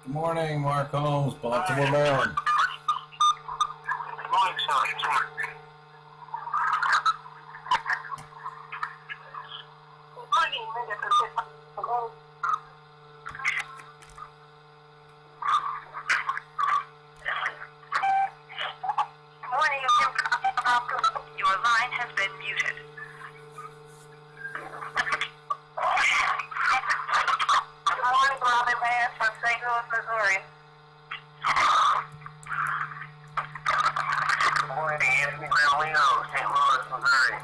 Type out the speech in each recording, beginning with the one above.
Good morning, Mark Holmes, Baltimore, Maryland. Good morning, sir. Good morning, Hello. Good morning, your line has been muted. Good morning, Robin Vance from St. Louis, Missouri. Good morning, Anthony Gramolino, St. Louis, Missouri.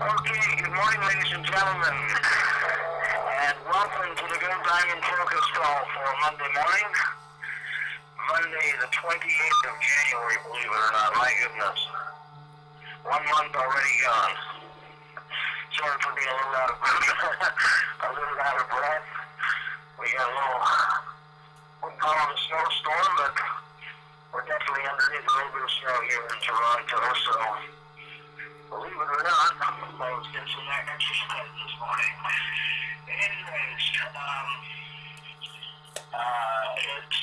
Okay, good morning, ladies and gentlemen, and welcome to the Go Diamond Focus Call for Monday morning, Monday the 28th of January, believe it or not. My goodness. 1 month already gone. Sorry for being a little out of breath. We got a little, we call it a snowstorm, but we're definitely underneath a little bit of snow here in Toronto, so believe it or not, I was getting some exercise this morning. Anyways, it's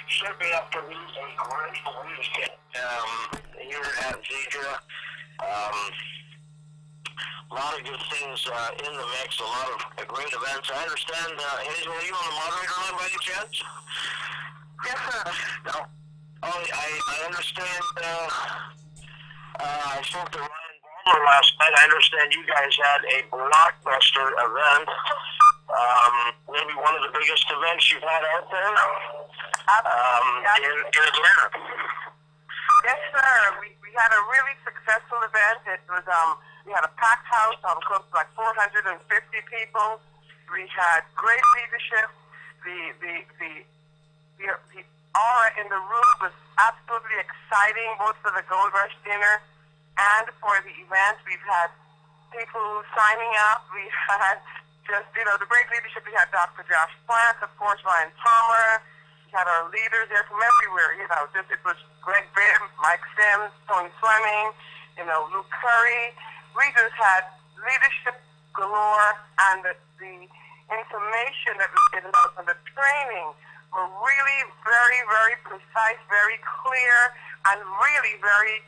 shaping up to be a great weekend here at Zedra. A lot of good things in the mix, a lot of great events. I understand, Hazel, are you on the moderator line by any chance? Yes, sir. No. Oh, I understand, I spoke to Ryan Balmer last night. I understand you guys had a blockbuster event. Maybe one of the biggest events you've had out there in Atlanta. Yes, sir. We had a really successful event. It was we had a packed house, close to like 450 people. We had great leadership. The aura in the room was absolutely exciting, both for the Gold Rush dinner and for the event. We've had people signing up. We had just, the great leadership. We had Dr. Josh Plant, of course, Ryan Palmer. We had our leaders there from everywhere. It was Greg Bibb, Mike Sims, Tony Fleming, Luke Curry. We just had leadership galore, and the information that was given out and the training were really very, very precise, very clear, and really very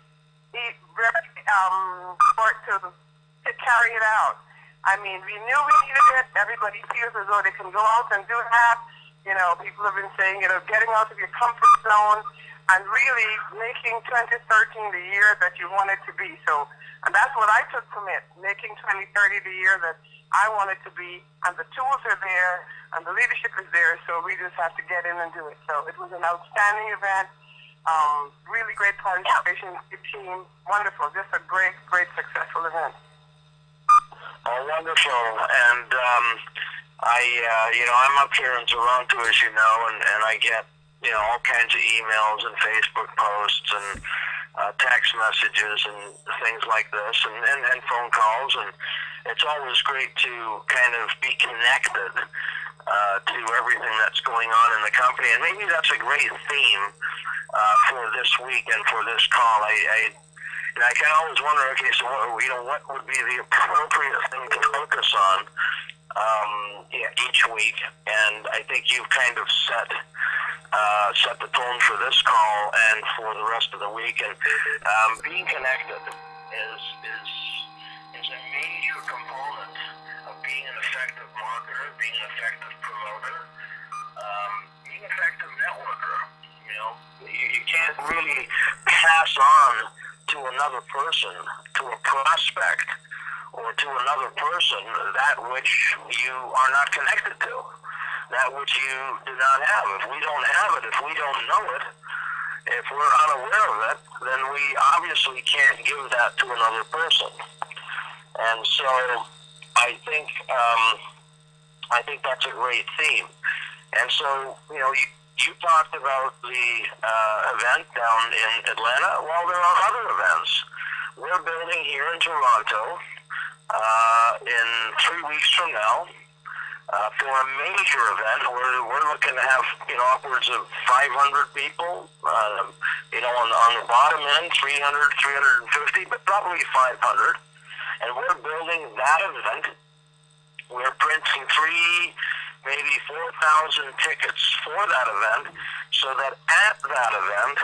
short to carry it out. I mean, we knew we needed it. Everybody feels as though they can go out and do that. People have been saying, getting out of your comfort zone and really making 2013 the year that you want it to be. So, and that's what I took from it, making 2030 the year that I want it to be, and the tools are there, and the leadership is there, so we just have to get in and do it. So it was an outstanding event, really great participation, good team, wonderful, just a great, great successful event. Oh, wonderful, and I'm up here in Toronto, as you know, and I get, all kinds of emails and Facebook posts and text messages and things like this, and phone calls, and it's always great to kind of be connected to everything that's going on in the company, and maybe that's a great theme for this week and for this call. I can always wonder, okay, so what would be the appropriate thing to focus on each week, and I think you've kind of set the tone for this call and for the rest of the week. And being connected is a major component of being an effective marketer, being an effective promoter, being an effective networker. You can't really pass on to another person, to a prospect, or to another person that which you are not connected to, that which you do not have. If we don't have it, if we don't know it, if we're unaware of it, then we obviously can't give that to another person. And so I think that's a great theme. And so, you talked about the event down in Atlanta. Well, there are other events. We're building here in Toronto in 3 weeks from now for a major event. We're looking to have upwards of 500 people. On the bottom end, 300, 350, but probably 500. And we're building that event we're printing 3, maybe 4,000 tickets for that event, so that at that event,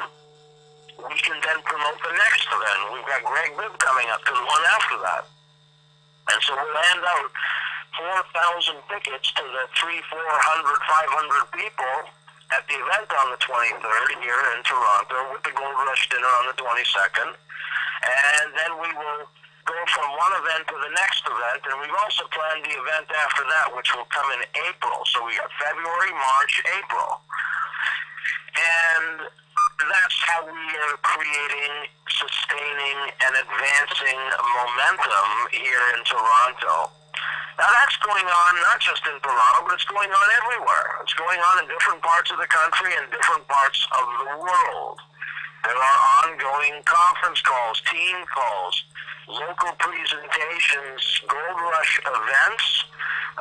we can then promote the next event. We've got Greg Bibb coming up to the one after that. And so we'll hand out 4,000 tickets to the 300, 400, 500 people at the event on the 23rd here in Toronto with the Gold Rush dinner on the 22nd. And then we will go from one event to the next event, and we've also planned the event after that, which will come in April. So we got February, March, April. And that's how we are creating, sustaining, and advancing momentum here in Toronto. Now that's going on not just in Toronto, but it's going on everywhere. It's going on in different parts of the country and different parts of the world. There are ongoing conference calls, team calls, local presentations, Gold Rush events,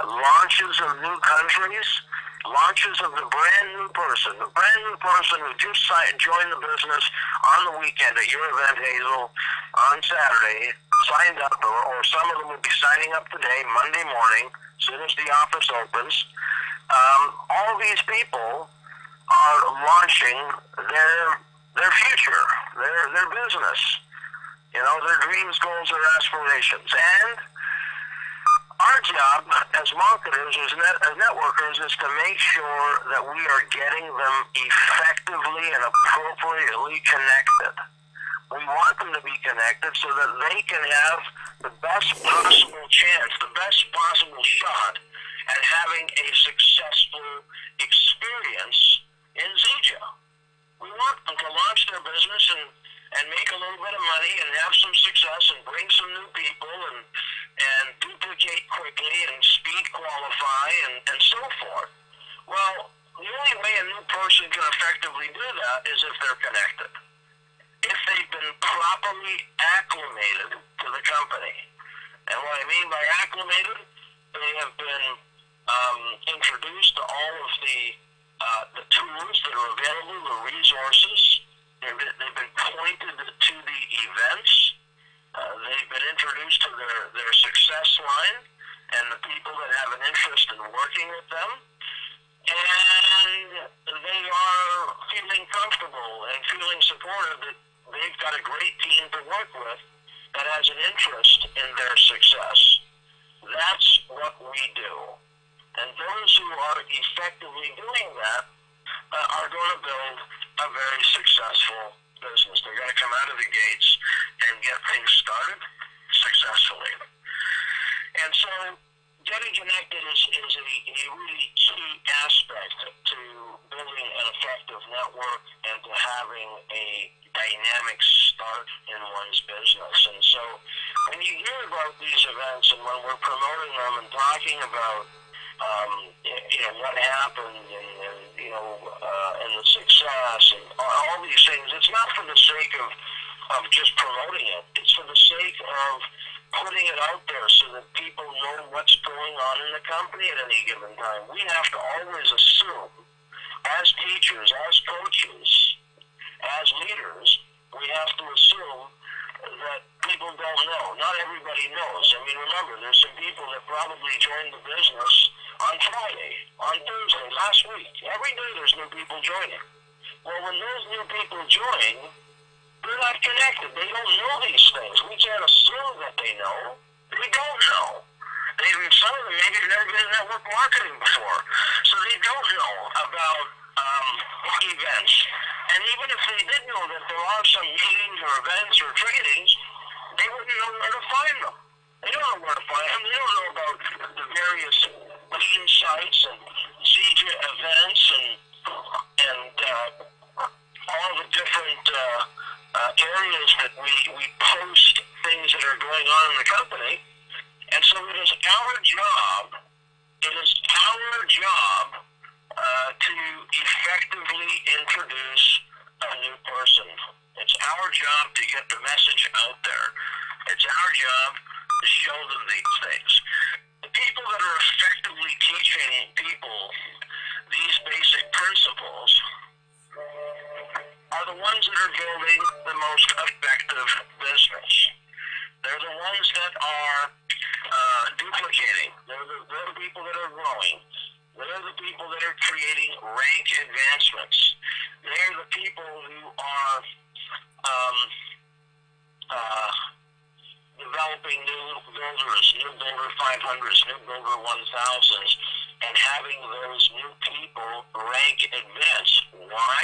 launches of new countries, launches of the brand new person who just joined the business on the weekend at your event, Hazel, on Saturday, signed up, or some of them will be signing up today, Monday morning, as soon as the office opens. All these people are launching their future, their business, their dreams, goals, their aspirations. And our job as marketers, as networkers, is to make sure that we are getting them effectively and appropriately connected. We want them to be connected so that they can have the best possible chance, the best possible shot at having a successful experience in Zija. We want them to launch their business and make a little bit of money and have some success and bring some new people and duplicate quickly and speed qualify and so forth. Well, the only way a new person can effectively do that is if they're connected. If they've been properly acclimated to the company. And what I mean by acclimated, they have been introduced to all of the tools that are available, the resources. They've been pointed to the events. They've been introduced to their success line and the people that have an interest in working with them. And they are feeling comfortable and feeling supported that they've got a great team to work with that has an interest in their success. That's what we do. And those who are effectively doing that are going to build a very successful business. They're going to come out of the gates and get things started successfully. And so getting connected is a really key aspect to building an effective network and to having a dynamic start in one's business. And so when you hear about these events and when we're promoting them and talking about what happened and the success and all these things, it's not for the sake of just promoting it. It's for the sake of putting it out there so that people know what's going on in the company at any given time. We have to always assume, as teachers, as coaches, as leaders, we have to assume that people don't know. Not everybody knows. I mean, remember, there's some people that probably joined the business on Friday, on Thursday, last week. Every day there's new people joining. Well, when those new people join, they're not connected. They don't know these things. We can't assume that they know. They don't know. Some of them maybe have never been in network marketing before, so they don't know about events. And even if they did know that there are some meetings or events or trainings, they wouldn't know where to find them. They don't know where to find them. They don't know about the various lean sites and Zija events and all the different areas that we post things that are going on in the company. And so it is our job to effectively introduce a new person. It's our job to get the message out there. It's our job to show them these things. The people that are effectively teaching people these basic principles are the ones that are building the most effective business. They're the ones that are duplicating. They're they're the people that are growing. They're the people that are creating rank advancements. They're the people who are developing new builders, new builder 500s, new builder 1000s, and having those new people rank advance. Why?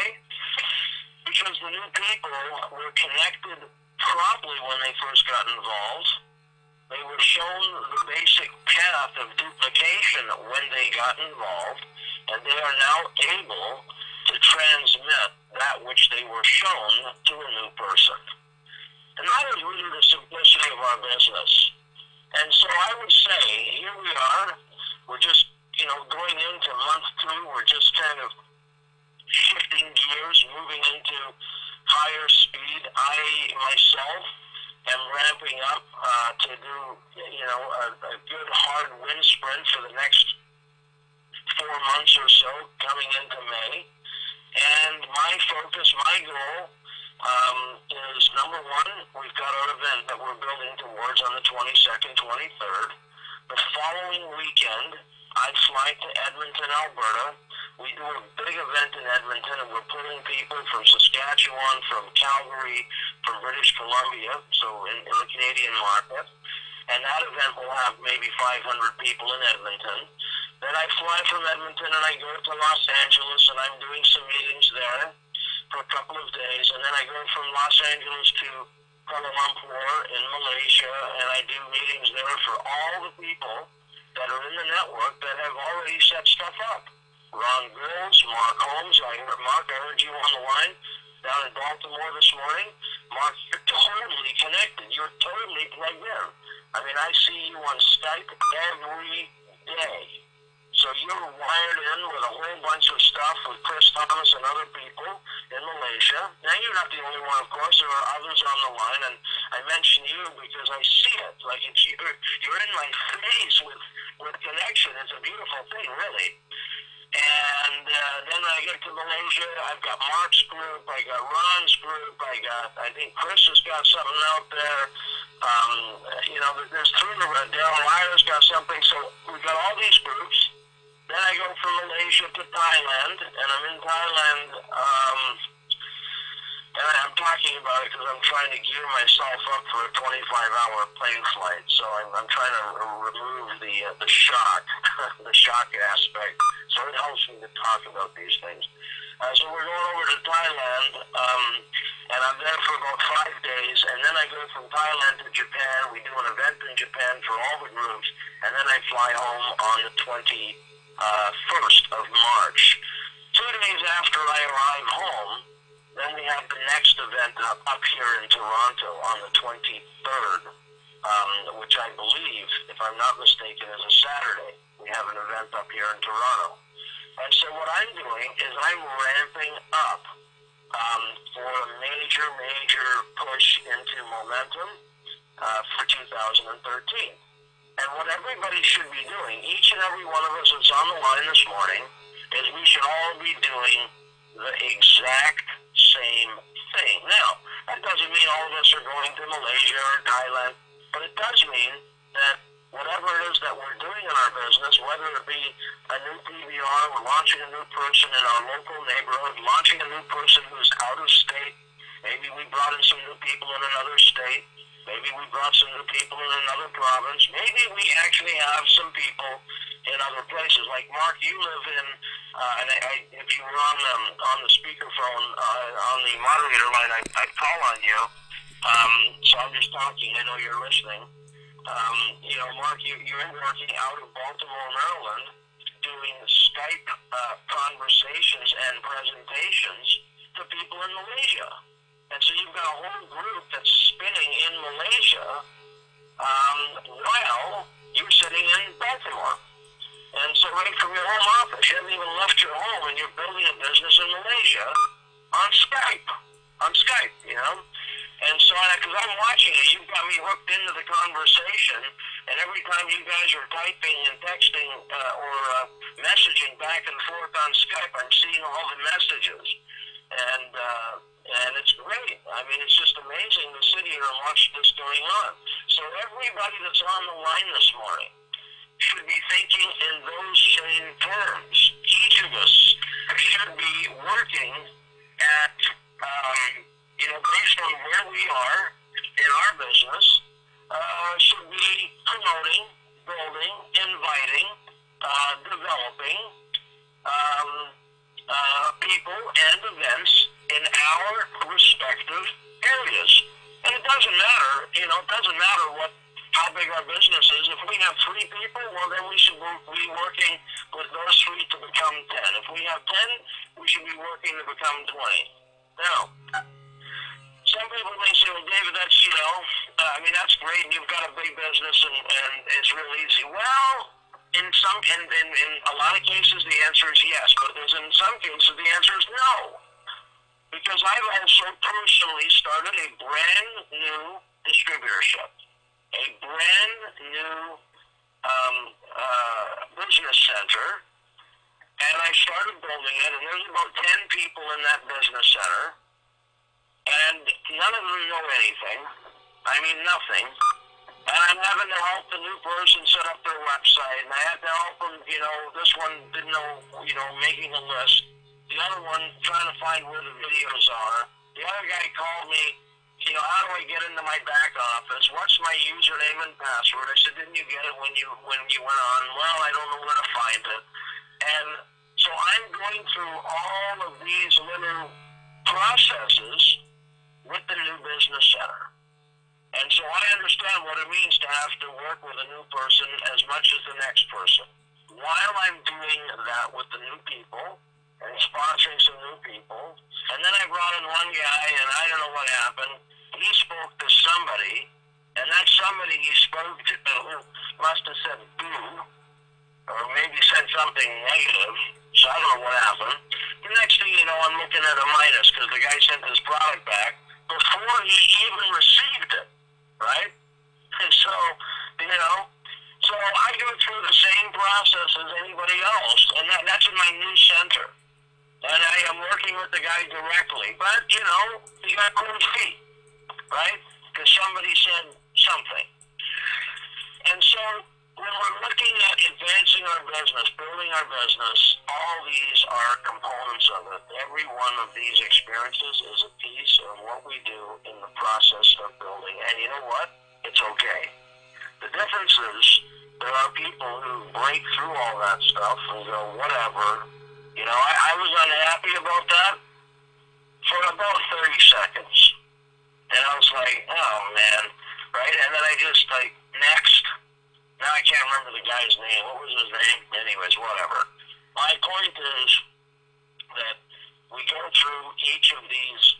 Because the new people were connected properly when they first got involved. They were shown the basic path of duplication when they got involved, and they are now able to transmit that which they were shown to a new person. And that is really the simplicity of our business. And so I would say, here we are, we're just, going into month 2, we're just kind of shifting gears, moving into higher speed. I, myself, am ramping up to do, a good hard wind sprint for the next 4 months or so, coming into May. And my focus, my goal, is number 1, we've got our event that we're building towards on the 22nd, 23rd. The following weekend, I fly to Edmonton, Alberta. We do a big event in Edmonton, and we're pulling people from Saskatchewan, from Calgary, from British Columbia, so in the Canadian market. And that event will have maybe 500 people in Edmonton. Then I fly from Edmonton and I go to Los Angeles, and I'm doing some meetings there for a couple of days. And then I go from Los Angeles to Kuala Lumpur in Malaysia, and I do meetings there for all the people that are in the network that have already set stuff up. Ron Grills, Mark Holmes. Mark, I heard you on the line down in Baltimore this morning. Mark, you're totally connected. You're totally plugged in. I mean, I see you on Skype every day. So you're wired in with a whole bunch of stuff with Chris Thomas and other people in Malaysia. Now, you're not the only one, of course. There are others on the line, and I mention you because I see it. Like, you're in my face with connection. It's a beautiful thing, really. And then when I get to Malaysia, I've got Mark's group, I got Ron's group, I think Chris has got something out there. There's 3, Daryl Lyra's got something. So we've got all these groups. Then I go from Malaysia to Thailand, and I'm in Thailand, and I'm talking about it because I'm trying to gear myself up for a 25-hour plane flight. So I'm trying to remove the shock, the shock aspect. So it helps me to talk about these things. So we're going over to Thailand, and I'm there for about 5 days, and then I go from Thailand to Japan. We do an event in Japan for all the groups, and then I fly home on the 21st of March. 2 days after I arrive home, then we have the next event up here in Toronto on the 23rd, which I believe, if I'm not mistaken, is a Saturday. We have an event up here in Toronto. And so what I'm doing is I'm ramping up for a major push into momentum for 2013. And what everybody should be doing, each and every one of us that's on the line this morning, is we should all be doing the exact same thing. Now, that doesn't mean all of us are going to Malaysia or Thailand, but it does mean that whatever it is that we're doing in our business, whether it be a new PBR, we're launching a new person in our local neighborhood, launching a new person who's out of state, maybe we brought in some new people in another state, maybe we brought some new people in another province, maybe we actually have some people in other places. Like Mark, you live in, and if you were on the speakerphone, on the moderator line, I'd call on you. So I'm just talking, I know you're listening. Mark, you're working out of Baltimore, Maryland, doing Skype conversations and presentations to people in Malaysia. And so you've got a whole group that's spinning in Malaysia while you're sitting in Baltimore. And so right from your home office, you haven't even left your home, and you're building a business in Malaysia on Skype. And so, because I'm watching it, you've got me hooked into the conversation, and every time you guys are typing and texting or messaging back and forth on Skype, I'm seeing all the messages. And it's great. I mean, it's just amazing to sit here and watch this going on. So everybody that's on the line this morning, should be thinking in those same terms. Each of us should be working at, based on where we are in our business, should be promoting, building, inviting, developing people and events in our respective areas. And it doesn't matter, how big our business is. If we have 3 people, well, then we should be working with those 3 to become 10. If we have 10, we should be working to become 20. Now, some people may say, well, David, that's, that's great, and you've got a big business, and it's real easy. Well, in a lot of cases, the answer is yes, but in some cases, the answer is no. Because I've also personally started a brand new distributorship, a brand new business center, and I started building it, and there's about 10 people in that business center, and none of them know anything. I mean, nothing. And I'm having to help the new person set up their website, and I had to help them, this one didn't know, making a list. The other one trying to find where the videos are. The other guy called me, how do I get into my back office? What's my username and password? I said, didn't you get it when you went on? Well, I don't know where to find it. And so I'm going through all of these little processes with the new business center. And so I understand what it means to have to work with a new person as much as the next person. While I'm doing that with the new people and sponsoring some new people, and then I brought in one guy, and I don't know what happened. He spoke to somebody, and that somebody he spoke to must have said boo, or maybe said something negative, so I don't know what happened. The next thing you know, I'm looking at a minus because the guy sent his product back before he even received it. Right? And so, so I go through the same process as anybody else, and that's in my new center. And I am working with the guy directly, but, he got cold feet, right? Because somebody said something. And so, when we're looking at advancing our business, building our business, all these are components of it. Every one of these experiences is a piece of what we do in the process of building. And you know what? It's okay. The difference is there are people who break through all that stuff and go, whatever. I was unhappy about that for about 30 seconds. And I was like, oh, man. Right? And then I just, next. Now I can't remember the guy's name. What was his name? Anyways, whatever. My point is that we go through each of these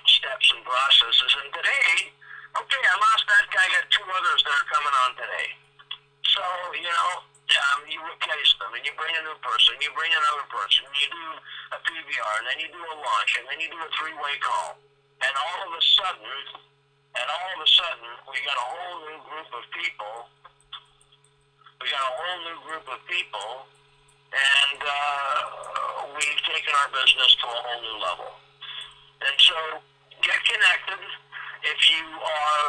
steps and processes, and today, okay, I lost that guy, got 2 others that are coming on today. So, you replace them, and you bring a new person, you bring another person, you do a PBR, and then you do a launch, and then you do a 3-way call. And all of a sudden, we got a whole new group of people. And we've taken our business to a whole new level. And so, get connected. If you are,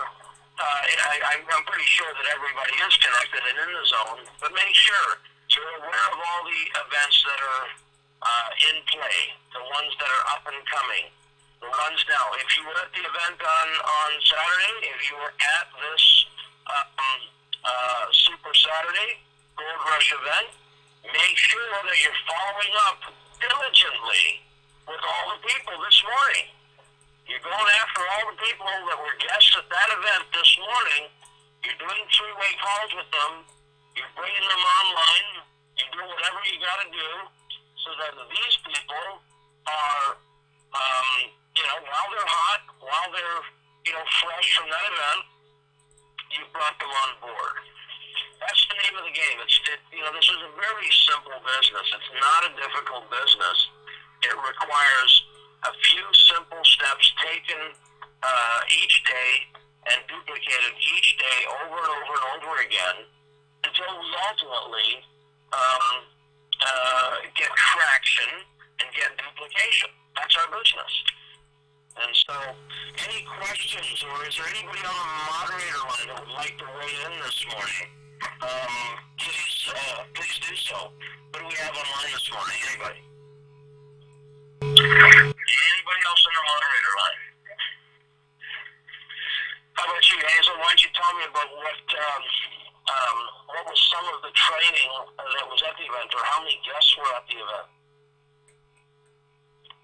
I'm pretty sure that everybody is connected and in the zone, but make sure you're aware of all the events that are in play, the ones that are up and coming, the ones now. If you were at the event on Saturday, if you were at this Super Saturday Gold Rush event, make sure that you're following up diligently with all the people this morning. You're going after all the people that were guests at that event this morning. You're doing 3-way calls with them. You're bringing them online. You're doing whatever you got to do so that these people are, while they're hot, while they're, fresh from that event, you brought them on board. That's the name of the game. This is a very simple business. It's not a difficult business. It requires a few simple steps taken each day and duplicated each day over and over and over again until we ultimately get traction and get duplication. That's our business. And so, any questions, or is there anybody on the moderator line that would like to weigh in this morning? please do so. What do we have online this morning? Anybody? Anybody else on the moderator line? How about you, Hazel? Why don't you tell me about what was some of the training that was at the event, or how many guests were at the event?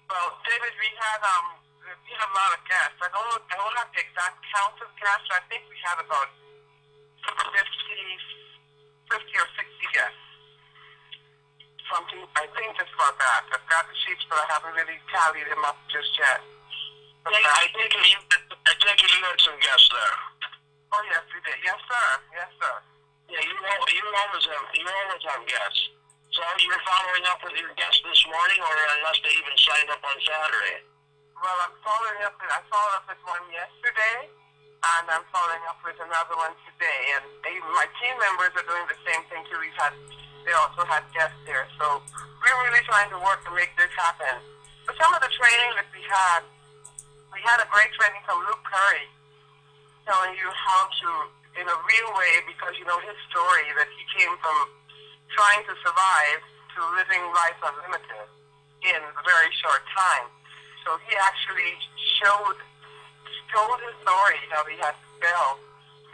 Well, David, we had a lot of guests. I don't have the exact count of guests. I think we had about 50 or 60 guests. Something, I think just about that. I've got the sheets, but I haven't really tallied them up just yet. But I think you had some guests there. Oh yes, we did. Yes, sir. Yes, sir. Yeah, you always have guests. So you're following up with your guests this morning, or unless they even signed up on Saturday? Well, I followed up with one yesterday, and I'm following up with another one today. And even my team members are doing the same thing too. They also had guests there. So we're really trying to work to make this happen. But some of the training that we had a great training from Luke Curry, telling you how to, in a real way, because you know his story, that he came from trying to survive to living life unlimited in a very short time. So he actually told his story, how he had to sell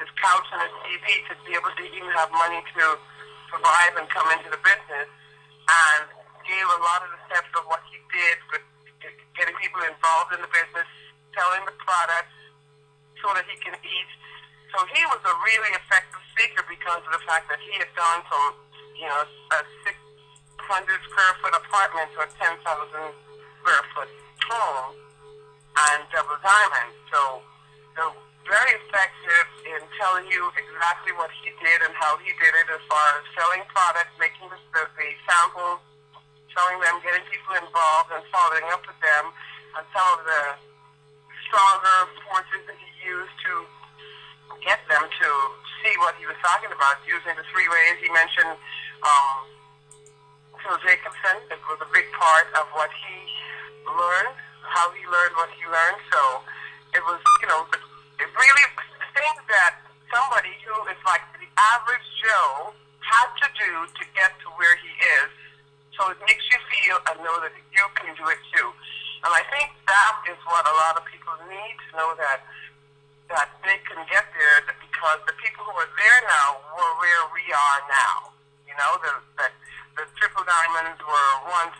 his couch and his TV to be able to even have money to survive and come into the business, and gave a lot of the steps of what he did with getting people involved in the business, selling the products so that he can eat. So he was a really effective speaker because of the fact that he had gone from a 600 square foot apartment to a 10,000 square foot home and double diamond. So very effective in telling you exactly what he did and how he did it, as far as selling products, making the samples, showing them, getting people involved and following up with them, and some of the stronger forces that he used to get them to see what he was talking about, using the 3 ways. He mentioned Phil Jacobson. It was a big part of what he learned, how he learned what he learned. So it was, it really things that somebody who is like the average Joe had to do to get to where he is. So it makes you feel and know that you can do it too. And I think that is what a lot of people need to know, that they can get there, because the people who are there now were where we are now. The triple diamonds were once,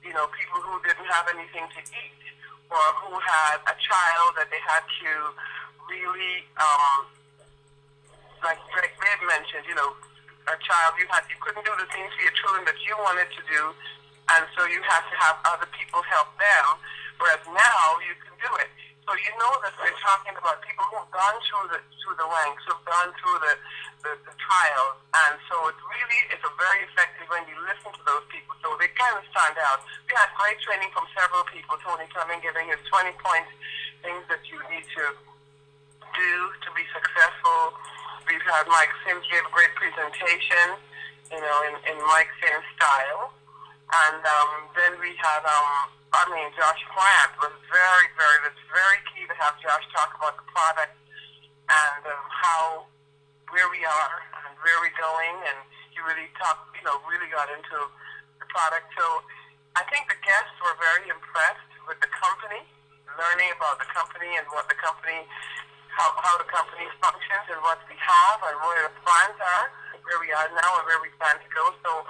people who didn't have anything to eat, or who had a child that they had to really, like Greg mentioned, a child, you couldn't do the things for your children that you wanted to do, and so you had to have other people help them, whereas now you can do it. So you know that we're talking about people who've gone through the ranks, who've gone through the trials, and so it really is very effective when you listen to those people. So they kind of stand out. We had great training from several people. Tony Cumming giving his 20-point things that you need to do to be successful. We've had Mike Sims give a great presentation, in Mike Sims style. And then we had, Josh Plant was it's very key to have Josh talk about the product and where we are and where we're going. And he really really got into the product. So I think the guests were very impressed with the company, learning about the company and what the company, how the company functions and what we have and where the plans are, where we are now and where we plan to go. So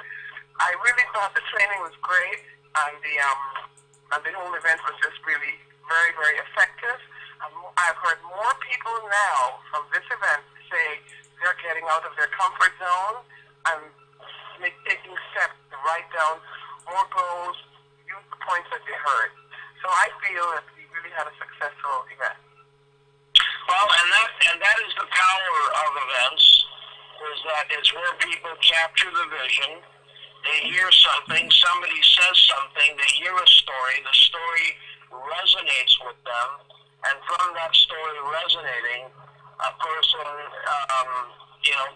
I really thought the training was great, and the whole event was just really very, very effective. I've heard more people now from this event say they're getting out of their comfort zone and taking steps to write down more goals, use the points that they heard. So I feel that we really had a successful event. Well, and that is the power of events, is that it's where people capture the vision. They hear something, somebody says something, they hear a story, the story resonates with them, and from that story resonating, a person,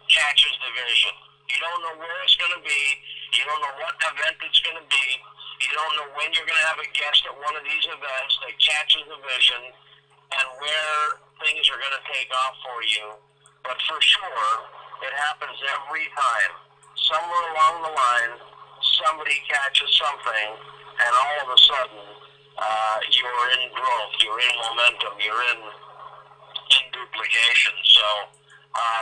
catches the vision. You don't know where it's going to be, you don't know what event it's going to be, you don't know when you're going to have a guest at one of these events that catches the vision, and where things are going to take off for you. But for sure, it happens every time. somewhere along the line, somebody catches something, and all of a sudden, you're in growth, you're in momentum, you're in duplication. So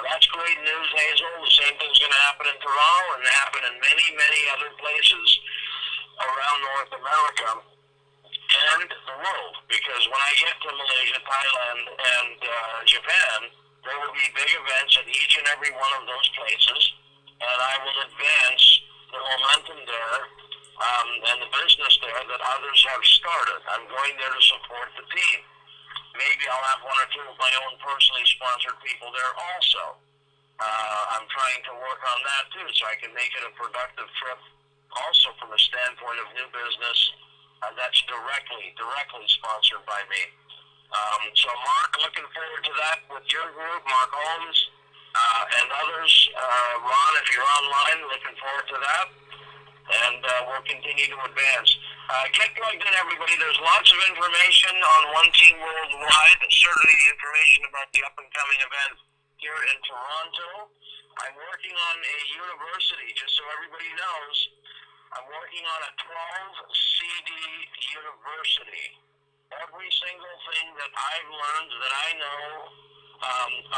that's great news, Hazel. The same thing's going to happen in Toronto and happen in many, many other places around North America and the world. Because when I get to Malaysia, Thailand, and Japan, there will be big events at each and every one of those places, and I will advance the momentum there and the business there that others have started. I'm going there to support the team. Maybe I'll have one or two of my own personally sponsored people there also. I'm trying to work on that too, so I can make it a productive trip also from the standpoint of new business that's directly sponsored by me. So Mark, looking forward to that with your group, Mark Holmes, and others. Ron, if you're online, looking forward to that. And we'll continue to advance. Get plugged in, everybody. There's lots of information on One Team Worldwide. Certainly information about the up-and-coming event here in Toronto. I'm working on a university, just so everybody knows. I'm working on a 12-CD university. Every single thing that I've learned, that I know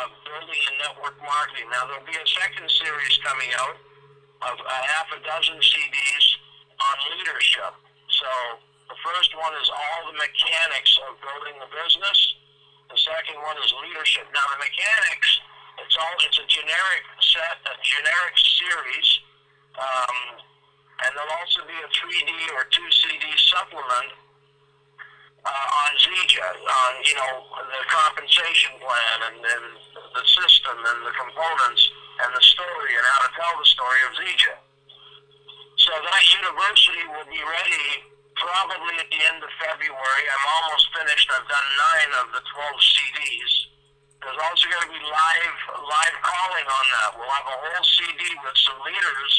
of building and network marketing. Now, there'll be a second series coming out of a half a dozen CDs on leadership. So the first one is all the mechanics of building the business. The second one is leadership. Now the mechanics, it's a generic set, a generic series, and there'll also be a 3D or 2 CD supplement on Zija, on the compensation plan and the system and the components and the story and how to tell the story of Zija. So that university will be ready probably at the end of February. I'm almost finished. I've done 9 of the 12 CDs. There's also going to be live calling on that. We'll have a whole CD with some leaders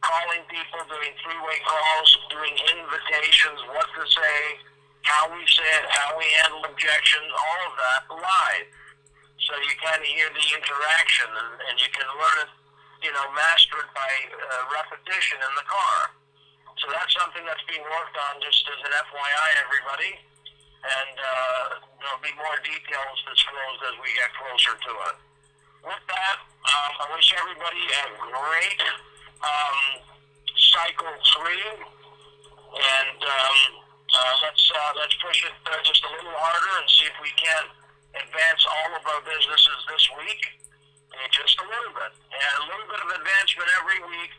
calling people, doing 3-way calls, doing invitations, what to say, how we say it, how we handle objections, all of that live. So you kind of hear the interaction, and you can learn it, master it by repetition in the car. So that's something that's being worked on, just as an FYI, everybody. And there'll be more details disclosed as we get closer to it. With that, I wish everybody a great cycle 3, and let's push it just a little harder and see if we can advance all of our businesses this week, just a little bit. And a little bit of advancement every week,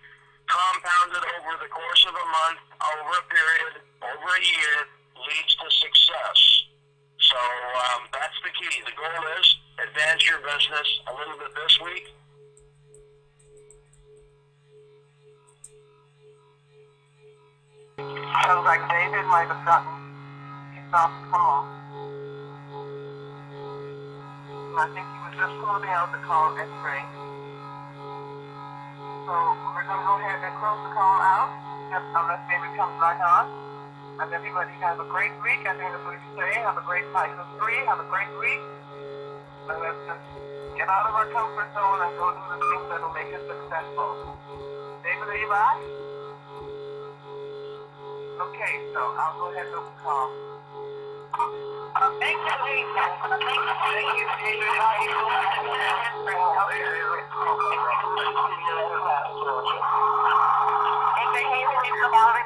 compounded over the course of a month, over a period, over a year, leads to success. So that's the key. The goal is advance your business a little bit this week. Sounds like David might have gotten kicked off the call. I think he was just closing out the call at 3. So we're going to go ahead and close the call out, just unless David comes back on. And everybody have a great week. I think that's what he's saying. Have a great cycle 3. Have a great week. And let's just get out of our comfort zone and go do the things that will make us successful. David, are you back? Okay, so I'll go ahead and open the call. Thank you, David. Thank you, David.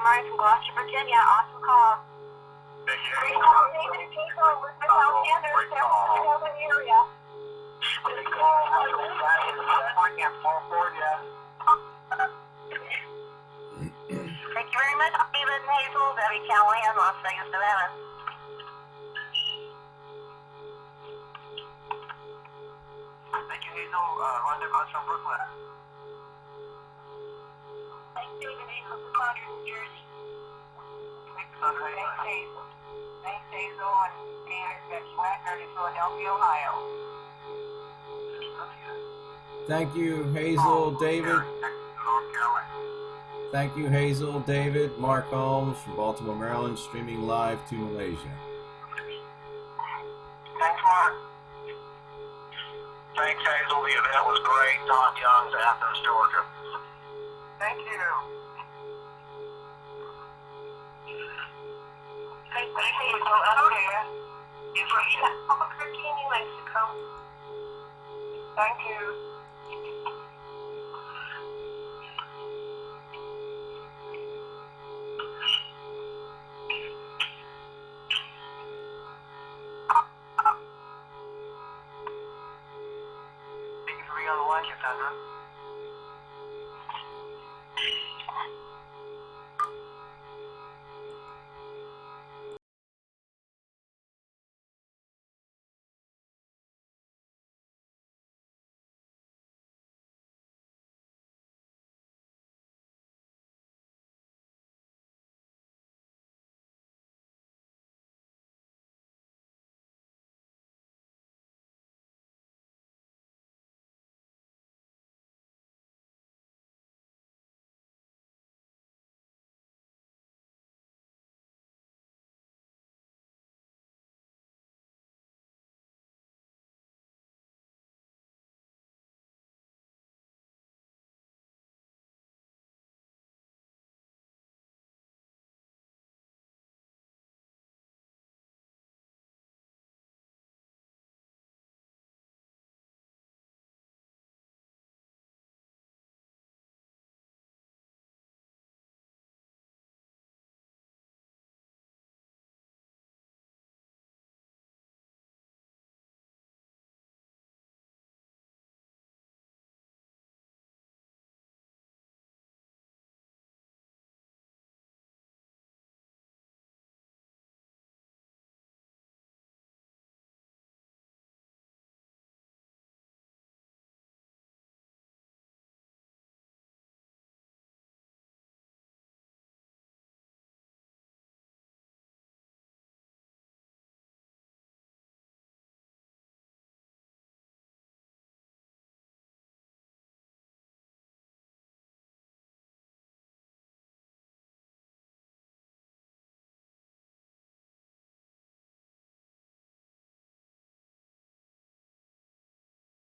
From Gloucester, Virginia. Awesome call. Thank you. Great call, David. People with the South Canada, Southern area. Great call. California. Thank you very much, David and Hazel, Debbie Callahan, Las Vegas, Nevada. Thank you, Hazel. London, from Brooklyn. Thanks, David. Hazel, from Concord, New Jersey. Thanks, Hazel. Thanks, Hazel. And David Wagner in Philadelphia, Ohio. Thank you, Hazel, David. Thank you, Hazel, David. Mark Holmes from Baltimore, Maryland, streaming live to Malaysia. Thanks, Mark. Thanks, Hazel. The event was great. Don Young's, Athens, Georgia. Thank you. Hey, you go up there. Albuquerque, New Mexico. Thank you.